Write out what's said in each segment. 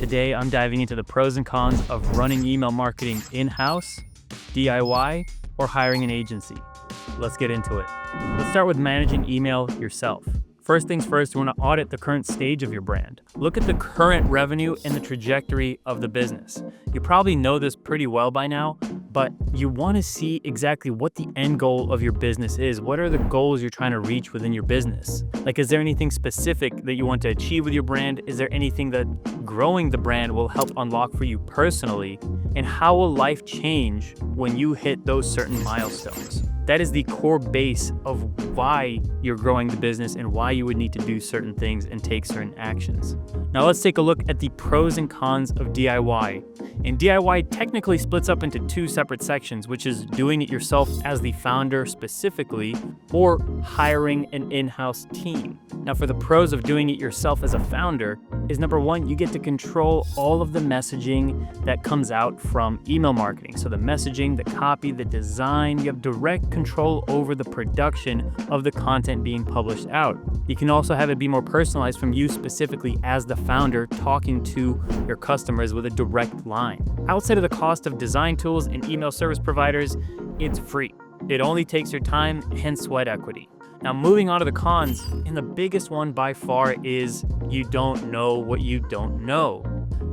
Today, I'm diving into the pros and cons of running email marketing in-house, DIY, or hiring an agency. Let's get into it. Let's start with managing email yourself. First things first, you want to audit the current stage of your brand. Look at the current revenue and the trajectory of the business. You probably know this pretty well by now, but you want to see exactly what the end goal of your business is. What are the goals you're trying to reach within your business? Like, is there anything specific that you want to achieve with your brand? Is there anything that growing the brand will help unlock for you personally? And how will life change when you hit those certain milestones? That is the core base of why you're growing the business and why you would need to do certain things and take certain actions. Now let's take a look at the pros and cons of DIY. And DIY technically splits up into two separate sections, which is doing it yourself as the founder specifically, or hiring an in-house team. Now for the pros of doing it yourself as a founder is number one, you get to control all of the messaging that comes out from email marketing. So the messaging, the copy, the design, you have direct control over the production of the content being published out. You can also have it be more personalized from you specifically as the founder talking to your customers with a direct line. Outside of the cost of design tools and email service providers, it's free. It only takes your time and sweat equity. Now moving on to the cons, and the biggest one by far is you don't know what you don't know.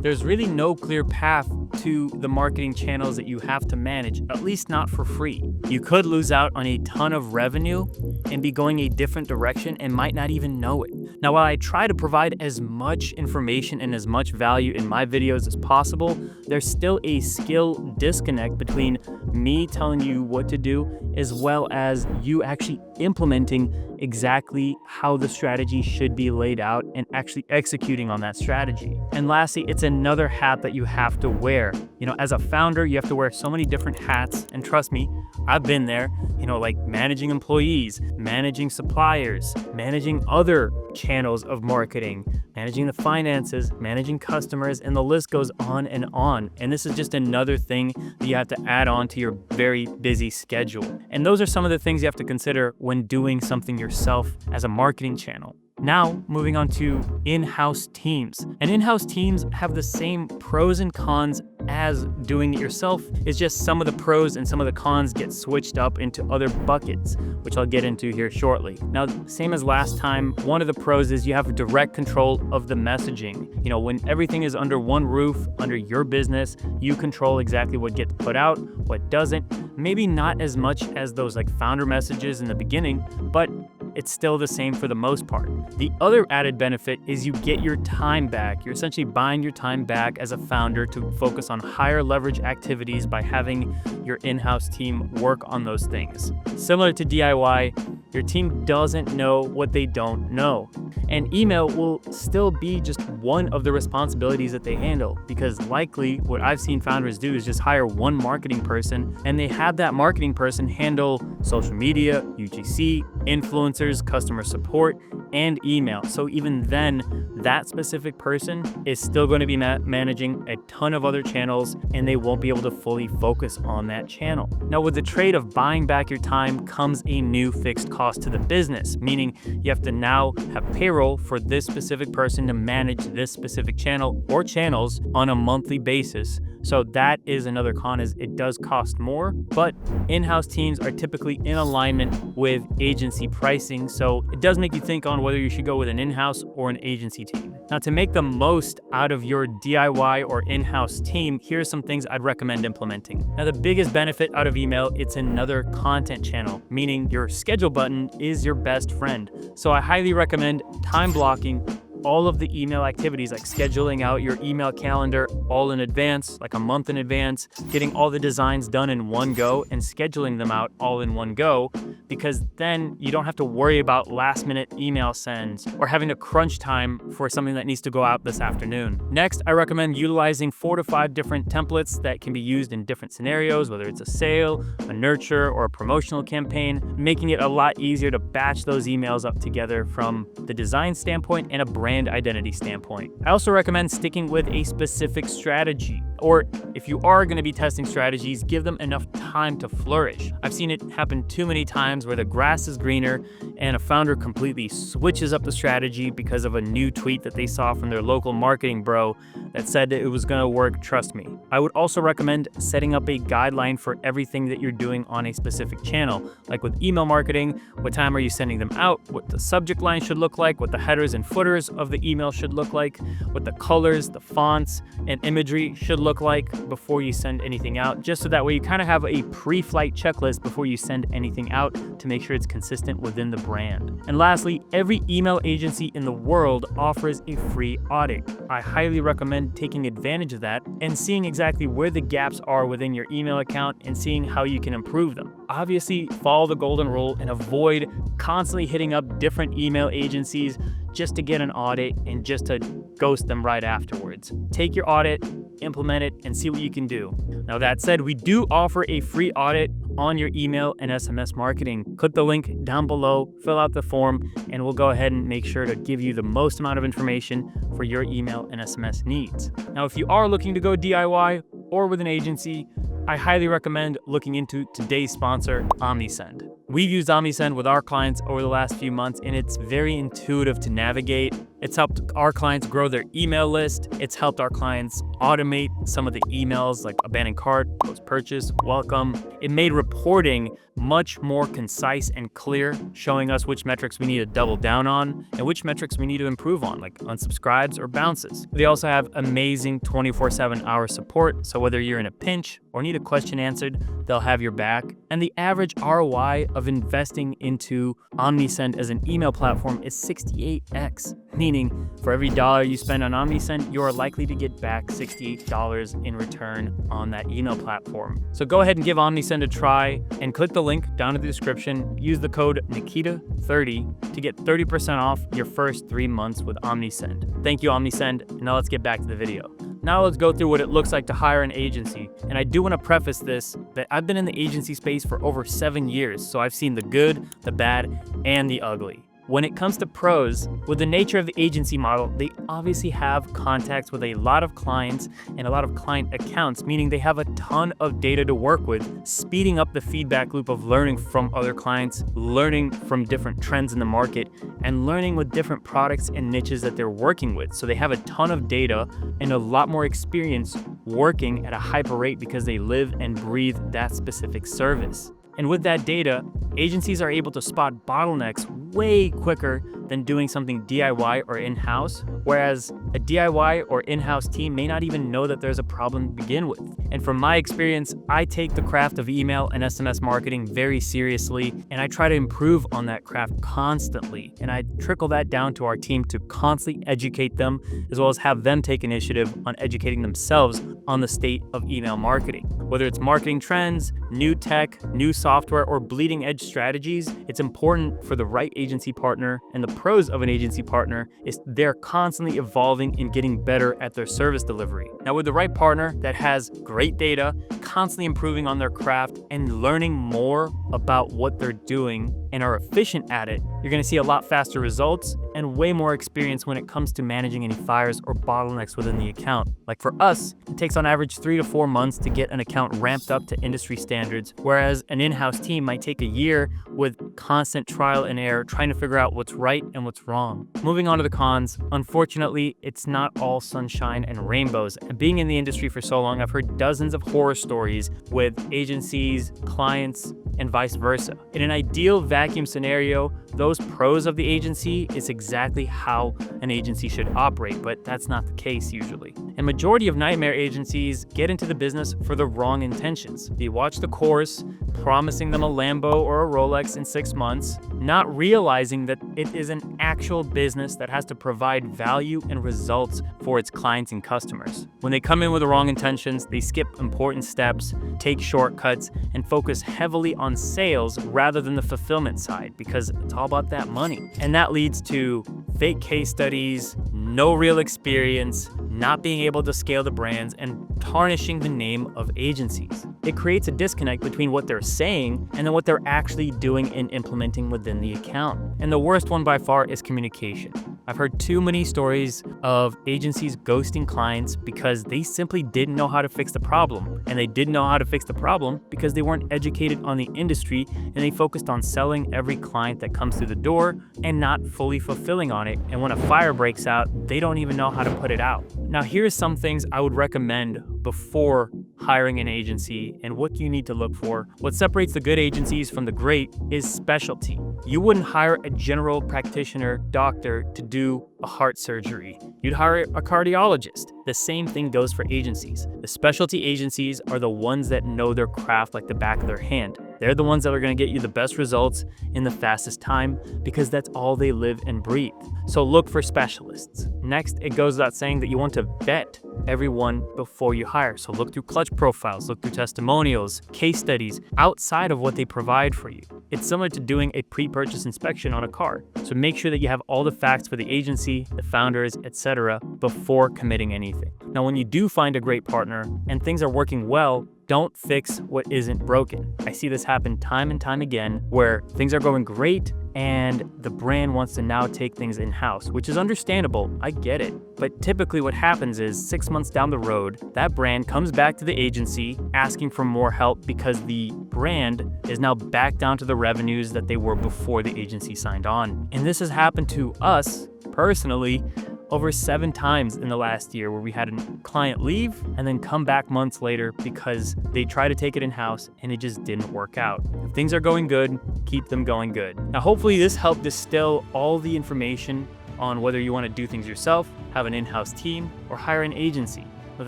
There's really no clear path to the marketing channels that you have to manage, at least not for free. You could lose out on a ton of revenue and be going a different direction and might not even know it. Now, while I try to provide as much information and as much value in my videos as possible, there's still a skill disconnect between me telling you what to do as well as you actually implementing exactly how the strategy should be laid out and actually executing on that strategy. And lastly, it's another hat that you have to wear. You know, as a founder, you have to wear so many different hats, and trust me, I've been there, like managing employees, managing suppliers, managing other channels of marketing, managing the finances, managing customers, and the list goes on and on. And this is just another thing that you have to add on to your very busy schedule. And those are some of the things you have to consider when doing something yourself as a marketing channel. Now, moving on to in-house teams. And in-house teams have the same pros and cons as doing it yourself. It's just some of the pros and some of the cons get switched up into other buckets, which I'll get into here shortly. Now, same as last time, one of the pros is you have direct control of the messaging. When everything is under one roof, under your business, you control exactly what gets put out, what doesn't. Maybe not as much as those founder messages in the beginning, but it's still the same for the most part. The other added benefit is you get your time back. You're essentially buying your time back as a founder to focus on higher leverage activities by having your in-house team work on those things. Similar to DIY, your team doesn't know what they don't know. And email will still be just one of the responsibilities that they handle, because likely what I've seen founders do is just hire one marketing person and they have that marketing person handle social media, UGC, influencers, customer support, and email. So even then, that specific person is still going to be managing a ton of other channels, and they won't be able to fully focus on that channel. Now, with the trade of buying back your time comes a new fixed cost to the business, meaning you have to now have payroll for this specific person to manage this specific channel or channels on a monthly basis. So that is another con, is it does cost more, but in-house teams are typically in alignment with agency pricing. So it does make you think on whether you should go with an in-house or an agency team. Now, to make the most out of your DIY or in-house team, here's some things I'd recommend implementing. Now, the biggest benefit out of email, it's another content channel, meaning your schedule button is your best friend. So I highly recommend time blocking all of the email activities, like scheduling out your email calendar all in advance, like a month in advance, getting all the designs done in one go and scheduling them out all in one go, because then you don't have to worry about last minute email sends or having to crunch time for something that needs to go out this afternoon. Next, I recommend utilizing 4 to 5 different templates that can be used in different scenarios, whether it's a sale, a nurture, or a promotional campaign, making it a lot easier to batch those emails up together from the design standpoint and a brand identity standpoint. I also recommend sticking with a specific strategy. Or if you are going to be testing strategies, give them enough time to flourish. I've seen it happen too many times where the grass is greener and a founder completely switches up the strategy because of a new tweet that they saw from their local marketing bro that said that it was going to work, trust me. I would also recommend setting up a guideline for everything that you're doing on a specific channel. Like with email marketing, what time are you sending them out, what the subject line should look like, what the headers and footers of the email should look like, what the colors, the fonts, and imagery should look like before you send anything out, just so that way you kind of have a pre-flight checklist before you send anything out to make sure it's consistent within the brand. And lastly, every email agency in the world offers a free audit. I highly recommend taking advantage of that and seeing exactly where the gaps are within your email account and seeing how you can improve them. Obviously, follow the golden rule and avoid constantly hitting up different email agencies just to get an audit and just to ghost them right afterwards. Take your audit, implement it, and see what you can do. Now that said, we do offer a free audit on your email and SMS marketing. Click the link down below, fill out the form, and we'll go ahead and make sure to give you the most amount of information for your email and SMS needs. Now, if you are looking to go DIY or with an agency, I highly recommend looking into today's sponsor, OmniSend. We've used OmniSend with our clients over the last few months, and it's very intuitive to navigate. It's helped our clients grow their email list. It's helped our clients automate some of the emails like abandoned cart, post purchase, welcome. It made reporting much more concise and clear, showing us which metrics we need to double down on and which metrics we need to improve on, like unsubscribes or bounces. They also have amazing 24/7 hour support, so whether you're in a pinch or need a question answered, they'll have your back. And the average ROI of investing into OmniSend as an email platform is 68x, meaning for every dollar you spend on OmniSend, you are likely to get back $68 in return on that email platform. So go ahead and give OmniSend a try and click the link down in the description. Use the code Nikita30 to get 30% off your first 3 months with OmniSend. Thank you, OmniSend. Now let's get back to the video. Now let's go through what it looks like to hire an agency. And I do want to preface this that I've been in the agency space for over 7 years, so I've seen the good, the bad, and the ugly. When it comes to pros, with the nature of the agency model, they obviously have contacts with a lot of clients and a lot of client accounts, meaning they have a ton of data to work with, speeding up the feedback loop of learning from other clients, learning from different trends in the market, and learning with different products and niches that they're working with. So they have a ton of data and a lot more experience working at a hyper rate because they live and breathe that specific service. And with that data, agencies are able to spot bottlenecks way quicker than doing something DIY or in-house, whereas a DIY or in-house team may not even know that there's a problem to begin with. And from my experience, I take the craft of email and SMS marketing very seriously, and I try to improve on that craft constantly. And I trickle that down to our team to constantly educate them, as well as have them take initiative on educating themselves on the state of email marketing. Whether it's marketing trends, new tech, new software, or bleeding edge strategies, it's important for the right agency partner. And the pros of an agency partner is they're constantly evolving and getting better at their service delivery. Now, with the right partner that has great data, constantly improving on their craft, and learning more about what they're doing and are efficient at it, you're going to see a lot faster results and way more experience when it comes to managing any fires or bottlenecks within the account. Like for us, it takes on average 3 to 4 months to get an account ramped up to industry standards, whereas an in-house team might take a year with constant trial and error trying to figure out what's right and what's wrong. Moving on to the cons, unfortunately, it's not all sunshine and rainbows. And being in the industry for so long, I've heard dozens of horror stories with agencies, clients, and vice versa. In an ideal vacuum scenario, those pros of the agency is exactly how an agency should operate, but that's not the case usually. And majority of nightmare agencies get into the business for the wrong intentions. They watch the course, promising them a Lambo or a Rolex in 6 months, not realizing that it is an actual business that has to provide value and results for its clients and customers. When they come in with the wrong intentions, they skip important steps, take shortcuts, and focus heavily on sales rather than the fulfillment side, because it's all about that money. And that leads to fake case studies, no real experience, not being able to scale the brands, and tarnishing the name of agencies. It creates a disconnect between what they're saying and then what they're actually doing and implementing within the account. And the worst one by far is communication. I've heard too many stories of agencies ghosting clients because they simply didn't know how to fix the problem. And they didn't know how to fix the problem because they weren't educated on the industry and they focused on selling every client that comes through the door and not fully fulfilling on it. And when a fire breaks out, they don't even know how to put it out. Now, here's some things I would recommend before hiring an agency and what you need to look for. What separates the good agencies from the great is specialty. You wouldn't hire a general practitioner doctor to do a heart surgery. You'd hire a cardiologist. The same thing goes for agencies. The specialty agencies are the ones that know their craft like the back of their hand. They're the ones that are going to get you the best results in the fastest time because that's all they live and breathe. So look for specialists. Next, it goes without saying that you want to vet everyone before you hire. So look through clutch profiles, look through testimonials, case studies outside of what they provide for you. It's similar to doing a pre-purchase inspection on a car. So make sure that you have all the facts for the agency, the founders, etc. before committing anything. Now, when you do find a great partner and things are working well, don't fix what isn't broken. I see this happen time and time again where things are going great and the brand wants to now take things in-house, which is understandable. I get it. But typically what happens is 6 months down the road, that brand comes back to the agency asking for more help because the brand is now back down to the revenues that they were before the agency signed on. And this has happened to us personally over 7 times in the last year where we had a client leave and then come back months later because they tried to take it in-house and it just didn't work out. If things are going good, keep them going good. Now, hopefully this helped distill all the information on whether you want to do things yourself, have an in-house team, or hire an agency. With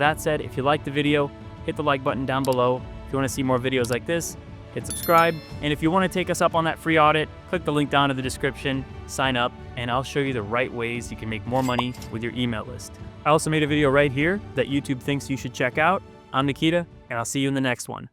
that said, if you liked the video, hit the like button down below. If you want to see more videos like this, hit subscribe. And if you want to take us up on that free audit, click the link down in the description, sign up, and I'll show you the right ways you can make more money with your email list. I also made a video right here that YouTube thinks you should check out. I'm Nikita, and I'll see you in the next one.